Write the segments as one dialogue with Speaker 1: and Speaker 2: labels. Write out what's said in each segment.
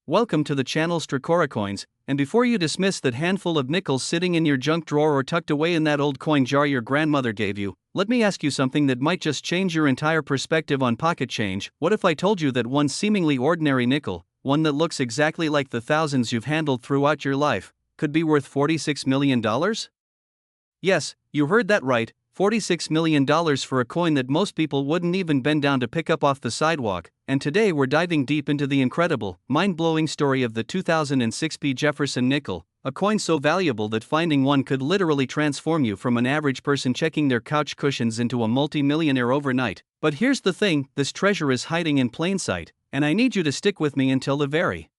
Speaker 1: Welcome to the channel Stracora Coins, and before you dismiss that handful of nickels sitting in your junk drawer or tucked away in that old coin jar your grandmother gave you, let me ask you something that might just change your entire perspective on pocket change. What if I told you that one seemingly ordinary nickel, one that looks exactly like the thousands you've handled throughout your life, could be worth $46 million? Yes, you heard that right, $46 million for a coin that most people wouldn't even bend down to pick up off the sidewalk. And today we're diving deep into the incredible, mind-blowing story of the 2006 Jefferson Nickel, a coin so valuable that finding one could literally transform you from an average person checking their couch cushions into a multi-millionaire overnight. But here's the thing, this treasure is hiding in plain sight, and I need you to stick with me until the very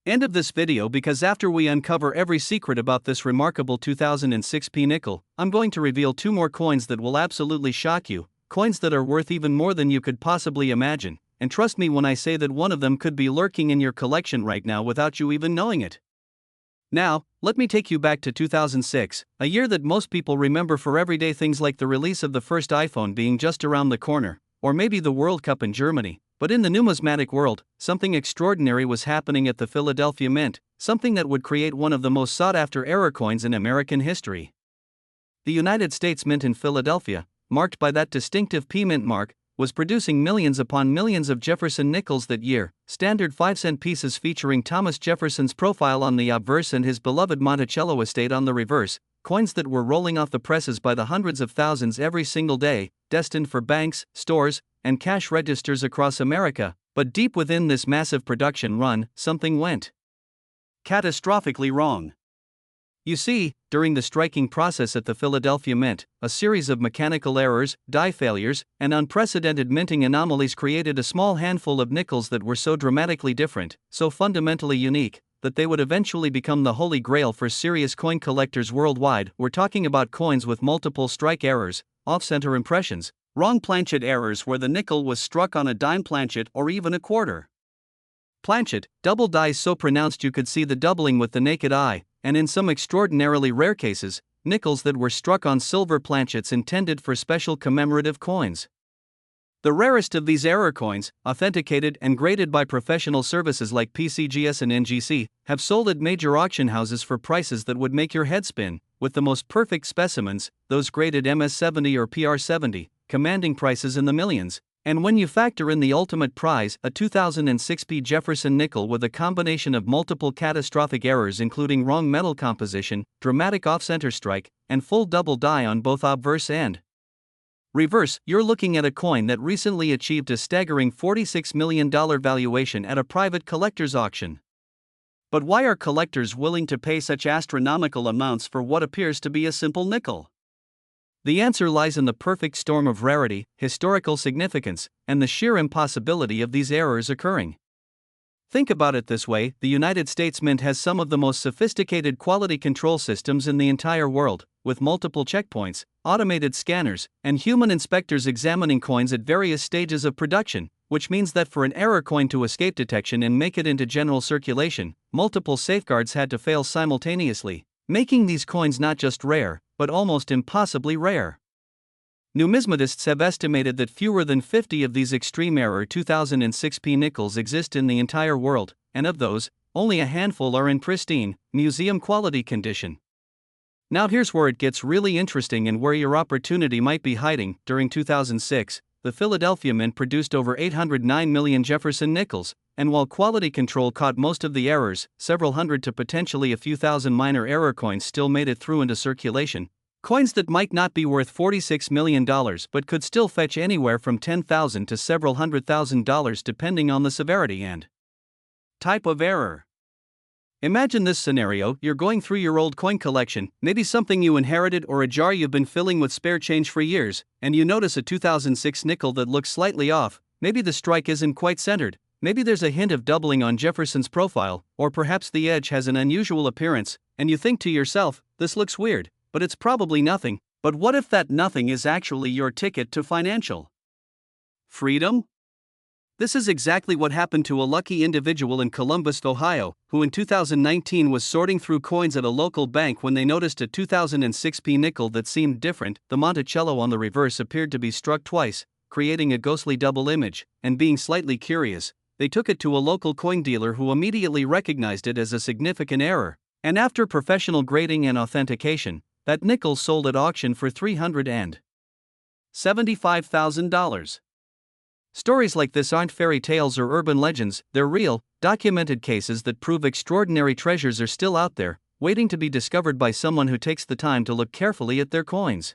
Speaker 1: end of this video, because after we uncover every secret about this remarkable 2006 nickel, I'm going to reveal two more coins that will absolutely shock you, coins that are worth even more than you could possibly imagine, and trust me when I say that one of them could be lurking in your collection right now without you even knowing it. Now, let me take you back to 2006, a year that most people remember for everyday things like the release of the first iPhone being just around the corner, or maybe the World Cup in Germany. But in the numismatic world, something extraordinary was happening at the Philadelphia Mint, something that would create one of the most sought-after error coins in American history. The United States Mint in Philadelphia, marked by that distinctive P Mint mark, was producing millions upon millions of Jefferson Nickels that year, standard 5-cent pieces featuring Thomas Jefferson's profile on the obverse and his beloved Monticello estate on the reverse, coins that were rolling off the presses by the hundreds of thousands every single day, destined for banks, stores, and cash registers across America. But deep within this massive production run, something went catastrophically wrong. You see, during the striking process at the Philadelphia Mint, a series of mechanical errors, die failures, and unprecedented minting anomalies created a small handful of nickels that were so dramatically different, so fundamentally unique, that they would eventually become the holy grail for serious coin collectors worldwide. We're talking about coins with multiple strike errors, off-center impressions, wrong planchet errors where the nickel was struck on a dime planchet or even a quarter planchet, double dies so pronounced you could see the doubling with the naked eye, and in some extraordinarily rare cases, nickels that were struck on silver planchets intended for special commemorative coins. The rarest of these error coins, authenticated and graded by professional services like PCGS and NGC, have sold at major auction houses for prices that would make your head spin, with the most perfect specimens, those graded MS70 or PR70, commanding prices in the millions. And when you factor in the ultimate prize, a 2006 Jefferson Nickel with a combination of multiple catastrophic errors including wrong metal composition, dramatic off-center strike, and full double die on both obverse and reverse, you're looking at a coin that recently achieved a staggering $46 million valuation at a private collector's auction. But why are collectors willing to pay such astronomical amounts for what appears to be a simple nickel? The answer lies in the perfect storm of rarity, historical significance, and the sheer impossibility of these errors occurring. Think about it this way, the United States Mint has some of the most sophisticated quality control systems in the entire world, with multiple checkpoints, automated scanners, and human inspectors examining coins at various stages of production, which means that for an error coin to escape detection and make it into general circulation, multiple safeguards had to fail simultaneously, making these coins not just rare, but almost impossibly rare. Numismatists have estimated that fewer than 50 of these extreme error 2006 nickels exist in the entire world, and of those, only a handful are in pristine, museum-quality condition. Now here's where it gets really interesting and where your opportunity might be hiding. During 2006, the Philadelphia Mint produced over 809 million Jefferson Nickels, and while quality control caught most of the errors, several hundred to potentially a few thousand minor error coins still made it through into circulation. Coins that might not be worth $46 million but could still fetch anywhere from $10,000 to several $100,000 depending on the severity and type of error. Imagine this scenario, you're going through your old coin collection, maybe something you inherited or a jar you've been filling with spare change for years, and you notice a 2006 nickel that looks slightly off. Maybe the strike isn't quite centered, maybe there's a hint of doubling on Jefferson's profile, or perhaps the edge has an unusual appearance, and you think to yourself, this looks weird, but it's probably nothing. But what if that nothing is actually your ticket to financial freedom? This is exactly what happened to a lucky individual in Columbus, Ohio, who in 2019 was sorting through coins at a local bank when they noticed a 2006 nickel that seemed different. The Monticello on the reverse appeared to be struck twice, creating a ghostly double image, and being slightly curious, they took it to a local coin dealer who immediately recognized it as a significant error, and after professional grading and authentication, that nickel sold at auction for $375,000. Stories like this aren't fairy tales or urban legends, they're real, documented cases that prove extraordinary treasures are still out there, waiting to be discovered by someone who takes the time to look carefully at their coins.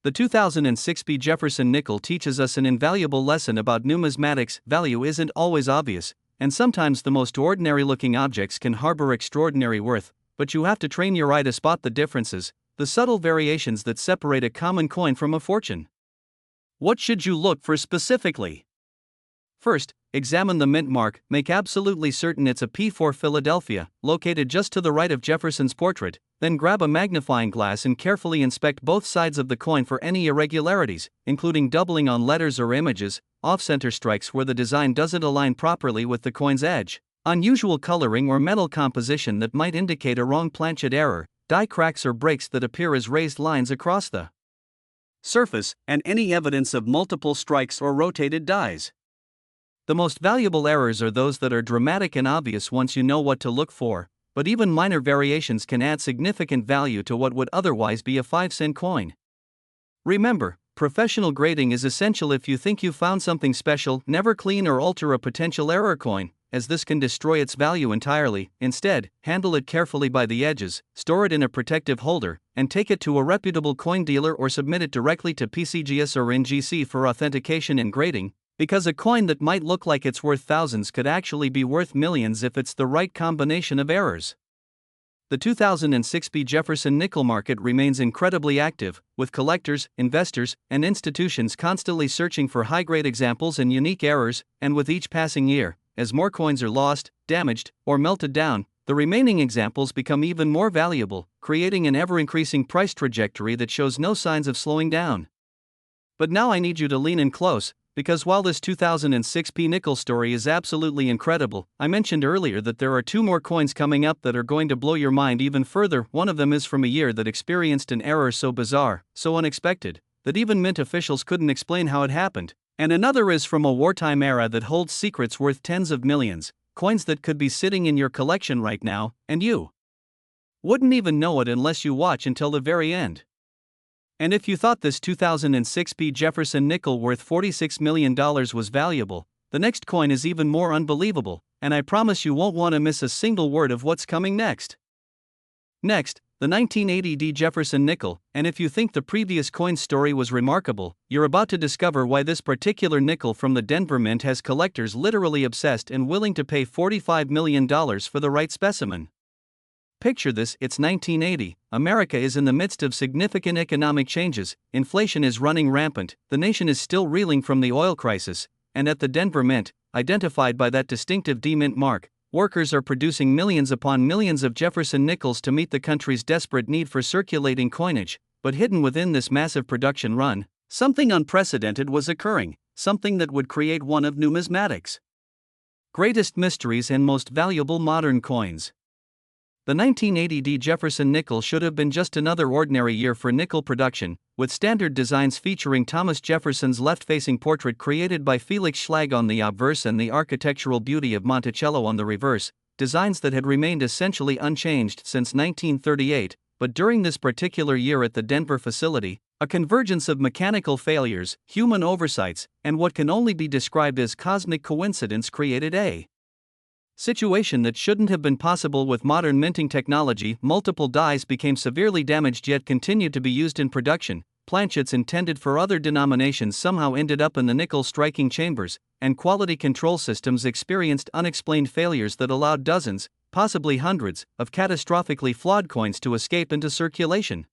Speaker 1: The 2006 Jefferson Nickel teaches us an invaluable lesson about numismatics. Value isn't always obvious, and sometimes the most ordinary-looking objects can harbor extraordinary worth, but you have to train your eye to spot the differences, the subtle variations that separate a common coin from a fortune. What should you look for specifically? First, examine the mint mark. Make absolutely certain it's a P4 Philadelphia, located just to the right of Jefferson's portrait. Then grab a magnifying glass and carefully inspect both sides of the coin for any irregularities, including doubling on letters or images, off-center strikes where the design doesn't align properly with the coin's edge, unusual coloring or metal composition that might indicate a wrong planchet error, die cracks or breaks that appear as raised lines across the surface, and any evidence of multiple strikes or rotated dies. The most valuable errors are those that are dramatic and obvious once you know what to look for, but even minor variations can add significant value to what would otherwise be a 5-cent coin. Remember, professional grading is essential if you think you found something special. Never clean or alter a potential error coin, as this can destroy its value entirely. Instead, handle it carefully by the edges, store it in a protective holder, and take it to a reputable coin dealer or submit it directly to PCGS or NGC for authentication and grading, because a coin that might look like it's worth thousands could actually be worth millions if it's the right combination of errors. The 2006 Jefferson Nickel market remains incredibly active, with collectors, investors, and institutions constantly searching for high-grade examples and unique errors, and with each passing year, as more coins are lost, damaged, or melted down, the remaining examples become even more valuable, creating an ever-increasing price trajectory that shows no signs of slowing down. But now I need you to lean in close, because while this 2006 nickel story is absolutely incredible, I mentioned earlier that there are 2 more coins coming up that are going to blow your mind even further. One of them is from a year that experienced an error so bizarre, so unexpected, that even mint officials couldn't explain how it happened, and another is from a wartime era that holds secrets worth tens of millions, coins that could be sitting in your collection right now, and you wouldn't even know it unless you watch until the very end. And if you thought this 2006 Jefferson Nickel worth $46 million was valuable, the next coin is even more unbelievable, and I promise you won't want to miss a single word of what's coming next. Next, the 1980 Jefferson Nickel, and if you think the previous coin story was remarkable, you're about to discover why this particular nickel from the Denver Mint has collectors literally obsessed and willing to pay $45 million for the right specimen. Picture this, it's 1980, America is in the midst of significant economic changes, inflation is running rampant, the nation is still reeling from the oil crisis, and at the Denver Mint, identified by that distinctive D-Mint mark, workers are producing millions upon millions of Jefferson Nickels to meet the country's desperate need for circulating coinage, but hidden within this massive production run, something unprecedented was occurring, something that would create one of numismatics' greatest mysteries and most valuable modern coins. The 1980 Jefferson Nickel should have been just another ordinary year for nickel production, with standard designs featuring Thomas Jefferson's left-facing portrait created by Felix Schlag on the obverse and the architectural beauty of Monticello on the reverse, designs that had remained essentially unchanged since 1938, but during this particular year at the Denver facility, a convergence of mechanical failures, human oversights, and what can only be described as cosmic coincidence created a situation that shouldn't have been possible with modern minting technology. Multiple dies became severely damaged yet continued to be used in production, planchets intended for other denominations somehow ended up in the nickel striking chambers, and quality control systems experienced unexplained failures that allowed dozens, possibly hundreds, of catastrophically flawed coins to escape into circulation.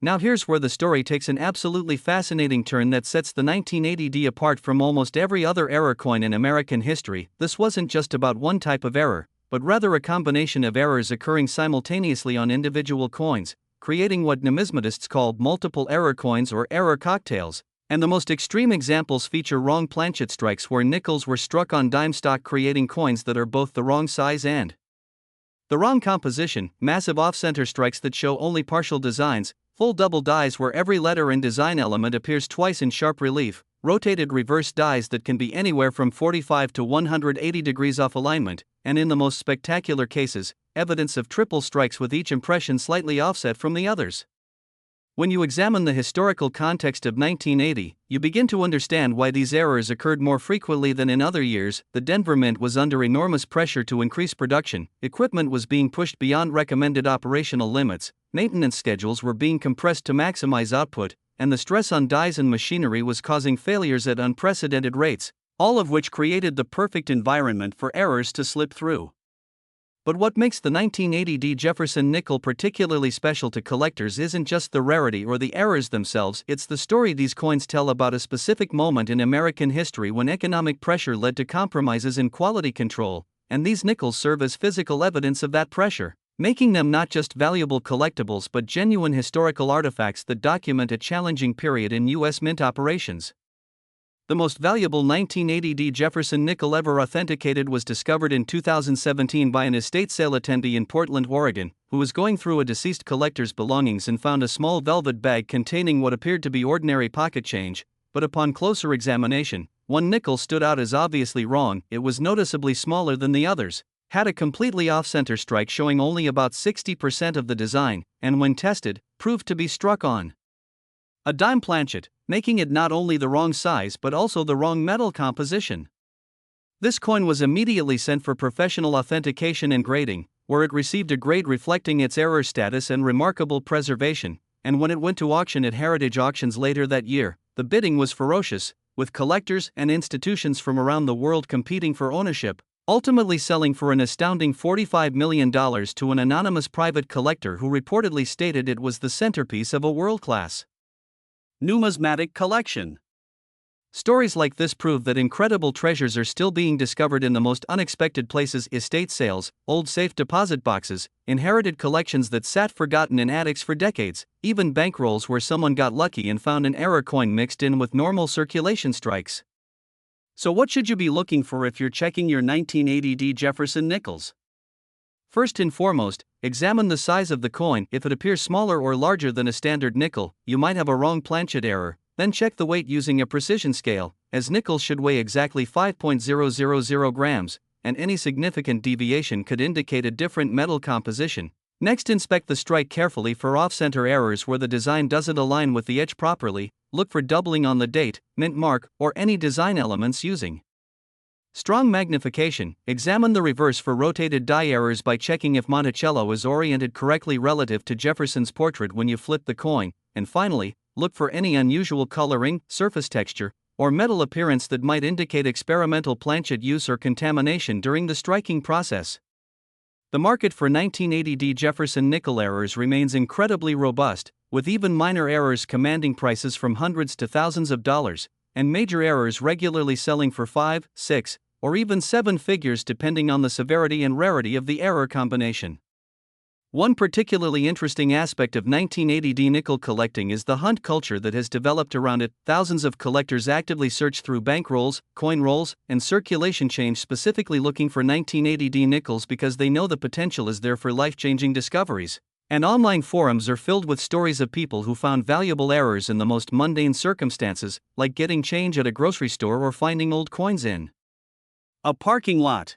Speaker 1: Now here's where the story takes an absolutely fascinating turn that sets the 1980 apart from almost every other error coin in American history. This wasn't just about one type of error, but rather a combination of errors occurring simultaneously on individual coins, creating what numismatists call multiple error coins or error cocktails, and the most extreme examples feature wrong planchet strikes where nickels were struck on dime stock, creating coins that are both the wrong size and the wrong composition, massive off-center strikes that show only partial designs, full double dies where every letter and design element appears twice in sharp relief, rotated reverse dies that can be anywhere from 45 to 180 degrees off alignment, and in the most spectacular cases, evidence of triple strikes with each impression slightly offset from the others. When you examine the historical context of 1980, you begin to understand why these errors occurred more frequently than in other years. The Denver Mint was under enormous pressure to increase production, equipment was being pushed beyond recommended operational limits, maintenance schedules were being compressed to maximize output, and the stress on dies and machinery was causing failures at unprecedented rates, all of which created the perfect environment for errors to slip through. But what makes the 1980 Jefferson Nickel particularly special to collectors isn't just the rarity or the errors themselves, it's the story these coins tell about a specific moment in American history when economic pressure led to compromises in quality control, and these nickels serve as physical evidence of that pressure, making them not just valuable collectibles but genuine historical artifacts that document a challenging period in U.S. mint operations. The most valuable 1980 Jefferson Nickel ever authenticated was discovered in 2017 by an estate sale attendee in Portland, Oregon, who was going through a deceased collector's belongings and found a small velvet bag containing what appeared to be ordinary pocket change, but upon closer examination, one nickel stood out as obviously wrong. It was noticeably smaller than the others, had a completely off-center strike showing only about 60% of the design, and when tested, proved to be struck on a dime planchet, making it not only the wrong size but also the wrong metal composition. This coin was immediately sent for professional authentication and grading, where it received a grade reflecting its error status and remarkable preservation, and when it went to auction at Heritage Auctions later that year, the bidding was ferocious, with collectors and institutions from around the world competing for ownership, ultimately selling for an astounding $45 million to an anonymous private collector who reportedly stated it was the centerpiece of a world-class numismatic collection. Stories like this prove that incredible treasures are still being discovered in the most unexpected places: estate sales, old safe deposit boxes, inherited collections that sat forgotten in attics for decades, even bankrolls where someone got lucky and found an error coin mixed in with normal circulation strikes. So what should you be looking for if you're checking your 1980 Jefferson Nickels? First and foremost, examine the size of the coin. If it appears smaller or larger than a standard nickel, you might have a wrong planchet error. Then check the weight using a precision scale, as nickels should weigh exactly 5.000 grams, and any significant deviation could indicate a different metal composition. Next, inspect the strike carefully for off-center errors where the design doesn't align with the edge properly. Look for doubling on the date, mint mark, or any design elements using strong magnification. Examine the reverse for rotated die errors by checking if Monticello is oriented correctly relative to Jefferson's portrait when you flip the coin, and finally, look for any unusual coloring, surface texture, or metal appearance that might indicate experimental planchet use or contamination during the striking process. The market for 1980 Jefferson Nickel errors remains incredibly robust, with even minor errors commanding prices from hundreds to thousands of dollars, and major errors regularly selling for 5, 6, or even 7 figures depending on the severity and rarity of the error combination. One particularly interesting aspect of 1980 nickel collecting is the hunt culture that has developed around it. Thousands of collectors actively search through bankrolls, coin rolls, and circulation change specifically looking for 1980 nickels because they know the potential is there for life-changing discoveries. And online forums are filled with stories of people who found valuable errors in the most mundane circumstances, like getting change at a grocery store or finding old coins in a parking lot.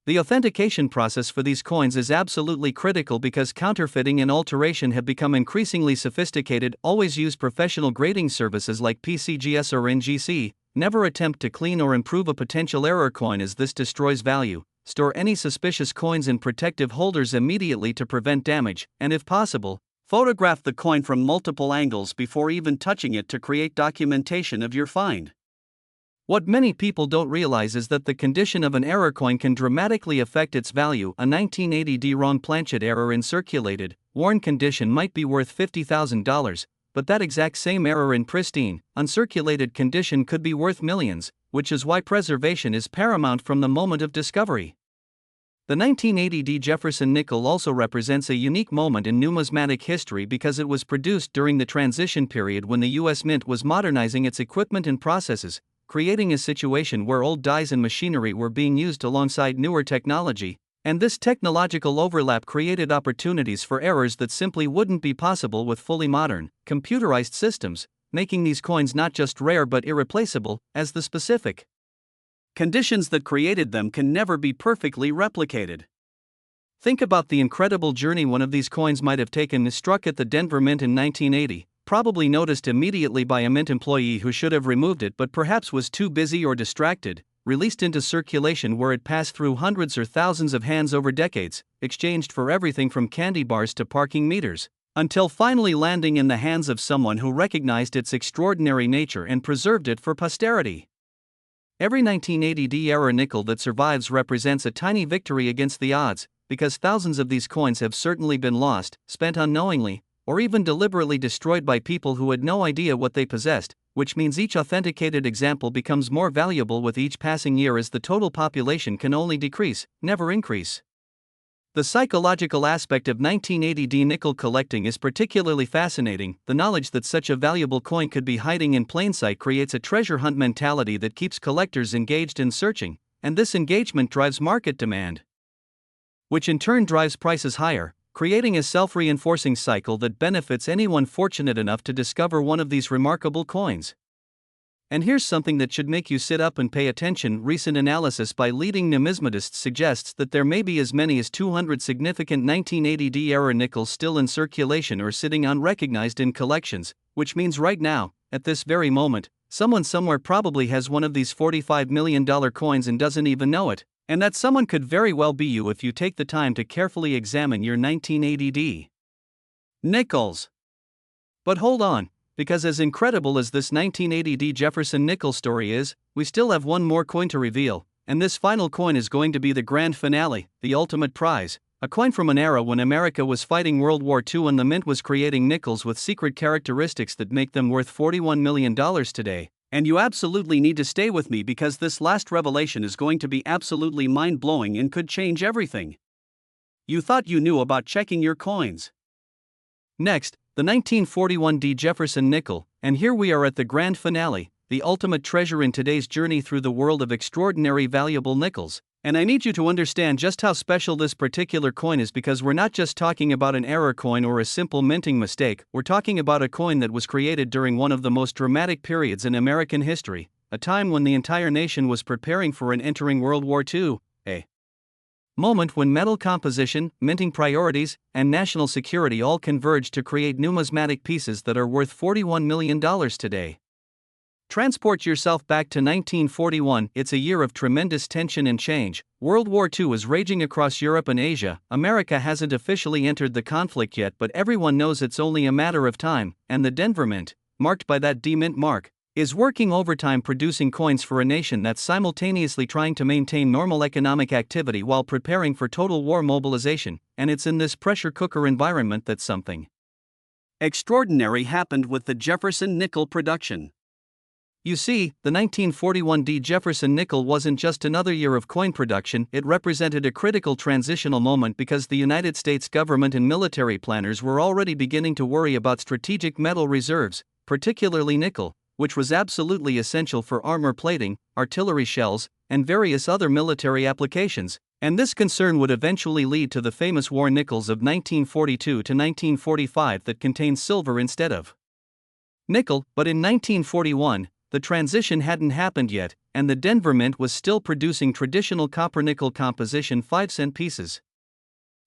Speaker 1: The authentication process for these coins is absolutely critical because counterfeiting and alteration have become increasingly sophisticated. Always use professional grading services like PCGS or NGC. Never attempt to clean or improve a potential error coin, as this destroys value. Store any suspicious coins in protective holders immediately to prevent damage, and if possible, photograph the coin from multiple angles before even touching it to create documentation of your find. What many people don't realize is that the condition of an error coin can dramatically affect its value. A 1980 wrong planchet error in circulated, worn condition might be worth $50,000, but that exact same error in pristine, uncirculated condition could be worth millions, which is why preservation is paramount from the moment of discovery. The 1980 Jefferson Nickel also represents a unique moment in numismatic history because it was produced during the transition period when the U.S. Mint was modernizing its equipment and processes, creating a situation where old dies and machinery were being used alongside newer technology, and this technological overlap created opportunities for errors that simply wouldn't be possible with fully modern, computerized systems. making these coins not just rare but irreplaceable, as the specific conditions that created them can never be perfectly replicated. Think about the incredible journey one of these coins might have taken. Struck at the Denver Mint in 1980, probably noticed immediately by a mint employee who should have removed it but perhaps was too busy or distracted, released into circulation where it passed through hundreds or thousands of hands over decades, exchanged for everything from candy bars to parking meters, until finally landing in the hands of someone who recognized its extraordinary nature and preserved it for posterity. Every 1980-era nickel that survives represents a tiny victory against the odds, because thousands of these coins have certainly been lost, spent unknowingly, or even deliberately destroyed by people who had no idea what they possessed, which means each authenticated example becomes more valuable with each passing year as the total population can only decrease, never increase. The psychological aspect of 1980D nickel collecting is particularly fascinating. The knowledge that such a valuable coin could be hiding in plain sight creates a treasure hunt mentality that keeps collectors engaged in searching, and this engagement drives market demand, which in turn drives prices higher, creating a self-reinforcing cycle that benefits anyone fortunate enough to discover one of these remarkable coins. And here's something that should make you sit up and pay attention. Recent analysis by leading numismatists suggests that there may be as many as 200 significant 1980D-era nickels still in circulation or sitting unrecognized in collections, which means right now, at this very moment, someone somewhere probably has one of these $45 million coins and doesn't even know it, and that someone could very well be you if you take the time to carefully examine your 1980D nickels. But hold on. Because as incredible as this 1980D Jefferson Nickel story is, we still have one more coin to reveal, and this final coin is going to be the grand finale, the ultimate prize, a coin from an era when America was fighting World War II and the mint was creating nickels with secret characteristics that make them worth $41 million today. And you absolutely need to stay with me because this last revelation is going to be absolutely mind-blowing and could change everything you thought you knew about checking your coins. Next, the 1941D Jefferson Nickel, and here we are at the grand finale, the ultimate treasure in today's journey through the world of extraordinary valuable nickels. And I need you to understand just how special this particular coin is because we're not just talking about an error coin or a simple minting mistake, we're talking about a coin that was created during one of the most dramatic periods in American history, a time when the entire nation was preparing for and entering World War II, a moment when metal composition, minting priorities, and national security all converged to create numismatic pieces that are worth $41 million today. Transport yourself back to 1941, it's a year of tremendous tension and change. World War II is raging across Europe and Asia. America hasn't officially entered the conflict yet, but everyone knows it's only a matter of time, and the Denver Mint, marked by that D-Mint mark, is working overtime producing coins for a nation that's simultaneously trying to maintain normal economic activity while preparing for total war mobilization, and it's in this pressure cooker environment that something extraordinary happened with the Jefferson Nickel production. You see, the 1941D Jefferson Nickel wasn't just another year of coin production, it represented a critical transitional moment because the United States government and military planners were already beginning to worry about strategic metal reserves, particularly nickel, which was absolutely essential for armor plating, artillery shells, and various other military applications, and this concern would eventually lead to the famous war nickels of 1942 to 1945 that contained silver instead of nickel. But in 1941, the transition hadn't happened yet, and the Denver Mint was still producing traditional copper-nickel composition 5-cent pieces.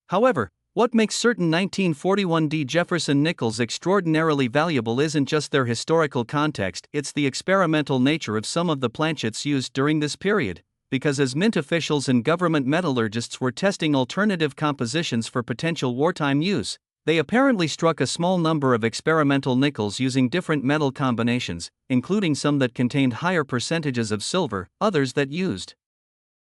Speaker 1: However, what makes certain 1941D Jefferson Nickels extraordinarily valuable isn't just their historical context, it's the experimental nature of some of the planchets used during this period, because as mint officials and government metallurgists were testing alternative compositions for potential wartime use, they apparently struck a small number of experimental nickels using different metal combinations, including some that contained higher percentages of silver, others that used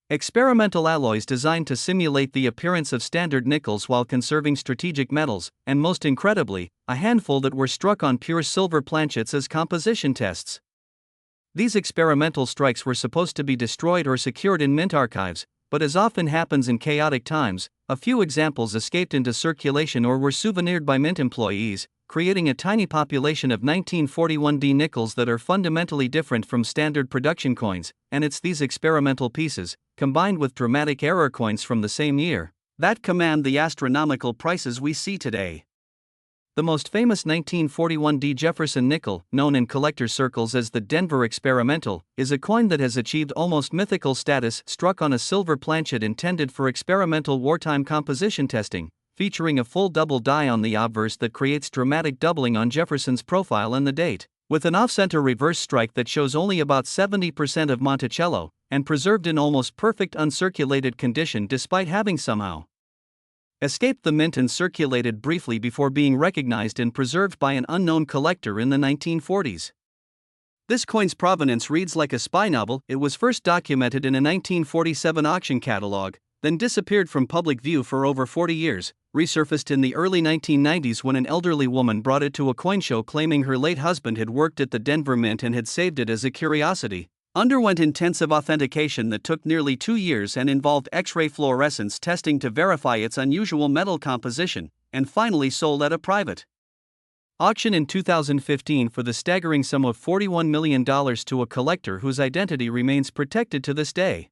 Speaker 1: experimental alloys designed to simulate the appearance of standard nickels while conserving strategic metals, and most incredibly, a handful that were struck on pure silver planchets as composition tests. These experimental strikes were supposed to be destroyed or secured in mint archives, but as often happens in chaotic times, a few examples escaped into circulation or were souvenired by mint employees, creating a tiny population of 1941D nickels that are fundamentally different from standard production coins, and it's these experimental pieces, combined with dramatic error coins from the same year, that command the astronomical prices we see today. The most famous 1941 Jefferson nickel, known in collector circles as the Denver Experimental, is a coin that has achieved almost mythical status, struck on a silver planchet intended for experimental wartime composition testing, featuring a full double die on the obverse that creates dramatic doubling on Jefferson's profile and the date, with an off-center reverse strike that shows only about 70% of Monticello, and preserved in almost perfect uncirculated condition despite having somehow escaped the mint and circulated briefly before being recognized and preserved by an unknown collector in the 1940s. This coin's provenance reads like a spy novel. It was first documented in a 1947 auction catalog, then disappeared from public view for over 40 years, resurfaced in the early 1990s when an elderly woman brought it to a coin show claiming her late husband had worked at the Denver Mint and had saved it as a curiosity. Underwent intensive authentication that took nearly 2 years and involved X-ray fluorescence testing to verify its unusual metal composition, and finally sold at a private auction in 2015 for the staggering sum of $41 million to a collector whose identity remains protected to this day.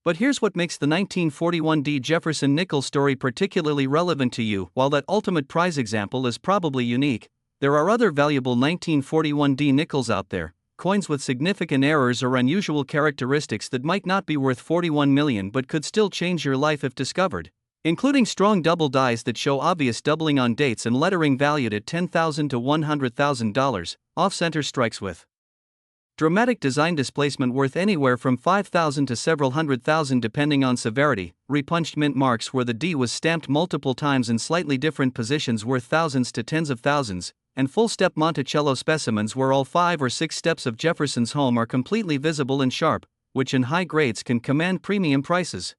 Speaker 1: But here's what makes the 1941 Jefferson Nickel story particularly relevant to you. While that ultimate prize example is probably unique, there are other valuable 1941 nickels out there, coins with significant errors or unusual characteristics that might not be worth $41 million but could still change your life if discovered, including strong double dies that show obvious doubling on dates and lettering valued at $10,000 to $100,000, off-center strikes with dramatic design displacement worth anywhere from $5,000 to several $100,000 depending on severity, repunched mint marks where the D was stamped multiple times in slightly different positions worth thousands to tens of thousands, and full-step Monticello specimens where all 5 or 6 steps of Jefferson's home are completely visible and sharp, which in high grades can command premium prices.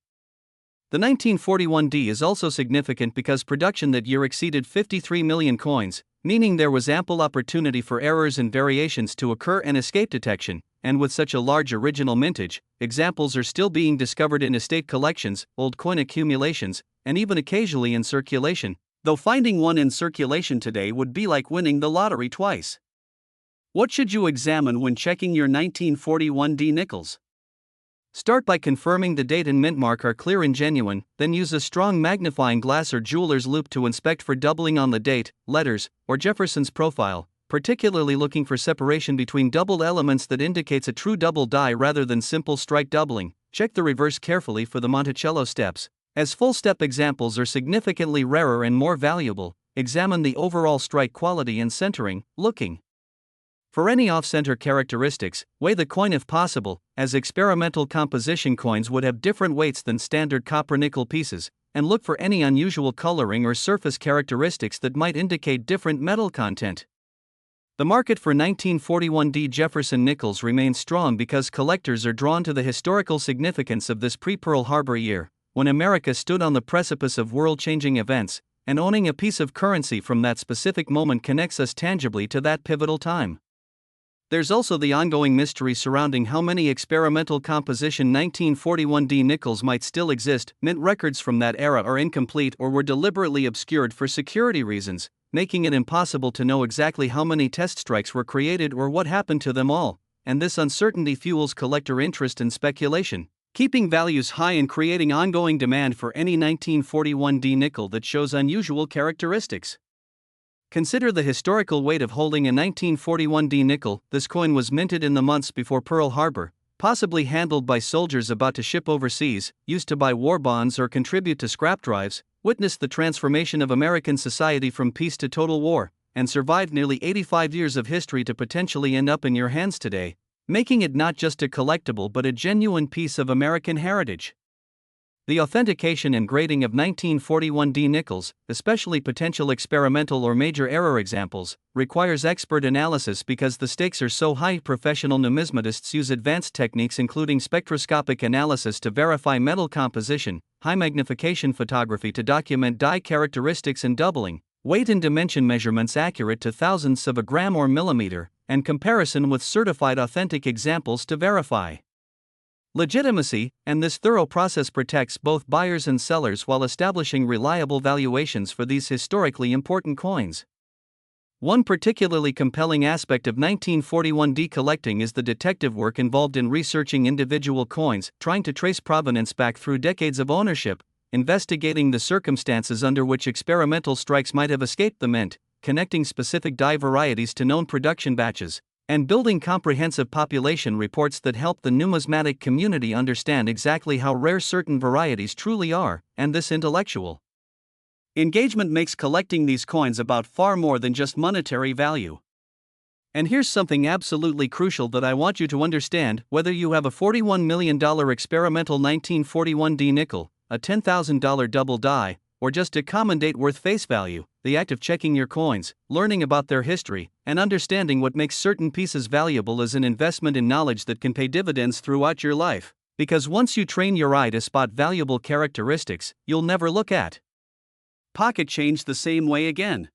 Speaker 1: The 1941 is also significant because production that year exceeded 53 million coins, meaning there was ample opportunity for errors and variations to occur and escape detection, and with such a large original mintage, examples are still being discovered in estate collections, old coin accumulations, and even occasionally in circulation, though finding one in circulation today would be like winning the lottery twice. What should you examine when checking your 1941 nickels? Start by confirming the date and mint mark are clear and genuine, then use a strong magnifying glass or jeweler's loupe to inspect for doubling on the date, letters, or Jefferson's profile, particularly looking for separation between doubled elements that indicates a true double die rather than simple strike doubling. Check the reverse carefully for the Monticello steps. As full-step examples are significantly rarer and more valuable, examine the overall strike quality and centering, looking for any off-center characteristics. Weigh the coin if possible, as experimental composition coins would have different weights than standard copper-nickel pieces, and look for any unusual coloring or surface characteristics that might indicate different metal content. The market for 1941 Jefferson Nickels remains strong because collectors are drawn to the historical significance of this pre-Pearl Harbor year, when America stood on the precipice of world-changing events, and owning a piece of currency from that specific moment connects us tangibly to that pivotal time. There's also the ongoing mystery surrounding how many experimental composition 1941 nickels might still exist. Mint records from that era are incomplete or were deliberately obscured for security reasons, making it impossible to know exactly how many test strikes were created or what happened to them all, and this uncertainty fuels collector interest and speculation, keeping values high and creating ongoing demand for any 1941 nickel that shows unusual characteristics. Consider the historical weight of holding a 1941 nickel. This coin was minted in the months before Pearl Harbor, possibly handled by soldiers about to ship overseas, used to buy war bonds or contribute to scrap drives, witnessed the transformation of American society from peace to total war, and survived nearly 85 years of history to potentially end up in your hands today, making it not just a collectible but a genuine piece of American heritage. The authentication and grading of 1941 nickels, especially potential experimental or major error examples, requires expert analysis because the stakes are so high. Professional numismatists use advanced techniques including spectroscopic analysis to verify metal composition, high magnification photography to document die characteristics and doubling, weight and dimension measurements accurate to thousandths of a gram or millimeter, and comparison with certified authentic examples to verify legitimacy, and this thorough process protects both buyers and sellers while establishing reliable valuations for these historically important coins. One particularly compelling aspect of 1941 collecting is the detective work involved in researching individual coins, trying to trace provenance back through decades of ownership, investigating the circumstances under which experimental strikes might have escaped the mint, connecting specific die varieties to known production batches, and building comprehensive population reports that help the numismatic community understand exactly how rare certain varieties truly are, and this intellectual engagement makes collecting these coins about far more than just monetary value. And here's something absolutely crucial that I want you to understand: whether you have a $41 million experimental 1941D nickel, a $10,000 double die, or just a common date worth face value, the act of checking your coins, learning about their history, and understanding what makes certain pieces valuable is an investment in knowledge that can pay dividends throughout your life. Because once you train your eye to spot valuable characteristics, you'll never look at pocket change the same way again.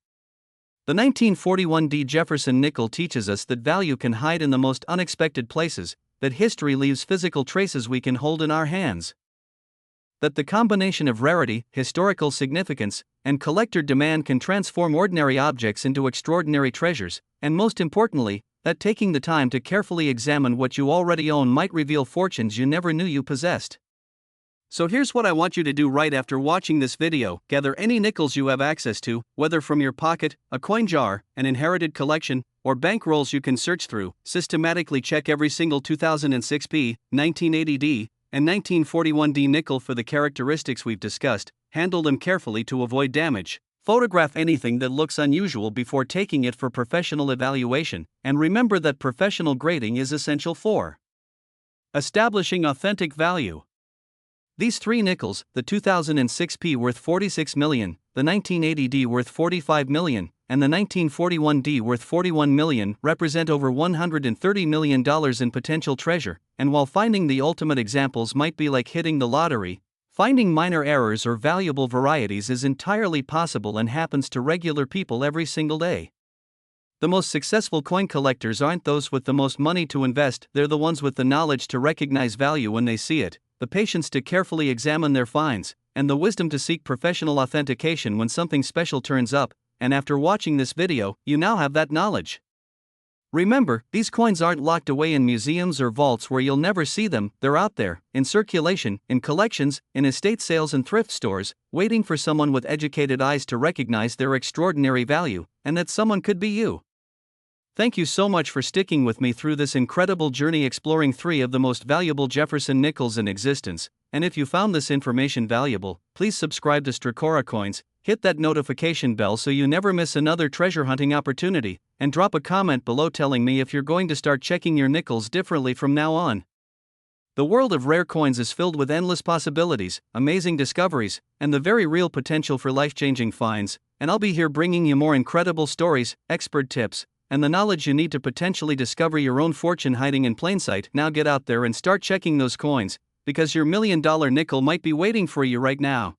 Speaker 1: The 1941D Jefferson Nickel teaches us that value can hide in the most unexpected places, that history leaves physical traces we can hold in our hands, that the combination of rarity, historical significance, and collector demand can transform ordinary objects into extraordinary treasures, and most importantly, that taking the time to carefully examine what you already own might reveal fortunes you never knew you possessed. So here's what I want you to do right after watching this video: gather any nickels you have access to, whether from your pocket, a coin jar, an inherited collection, or bankrolls you can search through. Systematically check every single 2006P, 1980D, and 1941D nickel for the characteristics we've discussed. Handle them carefully to avoid damage. Photograph anything that looks unusual before taking it for professional evaluation, and remember that professional grading is essential for establishing authentic value. These three nickels, the 2006P worth $46 million, the 1980D worth $45 million, and the 1941D worth $41 million, represent over $130 million in potential treasure. And while finding the ultimate examples might be like hitting the lottery, finding minor errors or valuable varieties is entirely possible and happens to regular people every single day. The most successful coin collectors aren't those with the most money to invest, they're the ones with the knowledge to recognize value when they see it, the patience to carefully examine their finds, and the wisdom to seek professional authentication when something special turns up. And after watching this video, you now have that knowledge. Remember, these coins aren't locked away in museums or vaults where you'll never see them. They're out there, in circulation, in collections, in estate sales and thrift stores, waiting for someone with educated eyes to recognize their extraordinary value, and that someone could be you. Thank you so much for sticking with me through this incredible journey exploring three of the most valuable Jefferson Nickels in existence. And if you found this information valuable, please subscribe to Stracora Coins, hit that notification bell so you never miss another treasure hunting opportunity, and drop a comment below telling me if you're going to start checking your nickels differently from now on. The world of rare coins is filled with endless possibilities, amazing discoveries, and the very real potential for life-changing finds, and I'll be here bringing you more incredible stories, expert tips, and the knowledge you need to potentially discover your own fortune hiding in plain sight. Now get out there and start checking those coins, because your $1 million nickel might be waiting for you right now.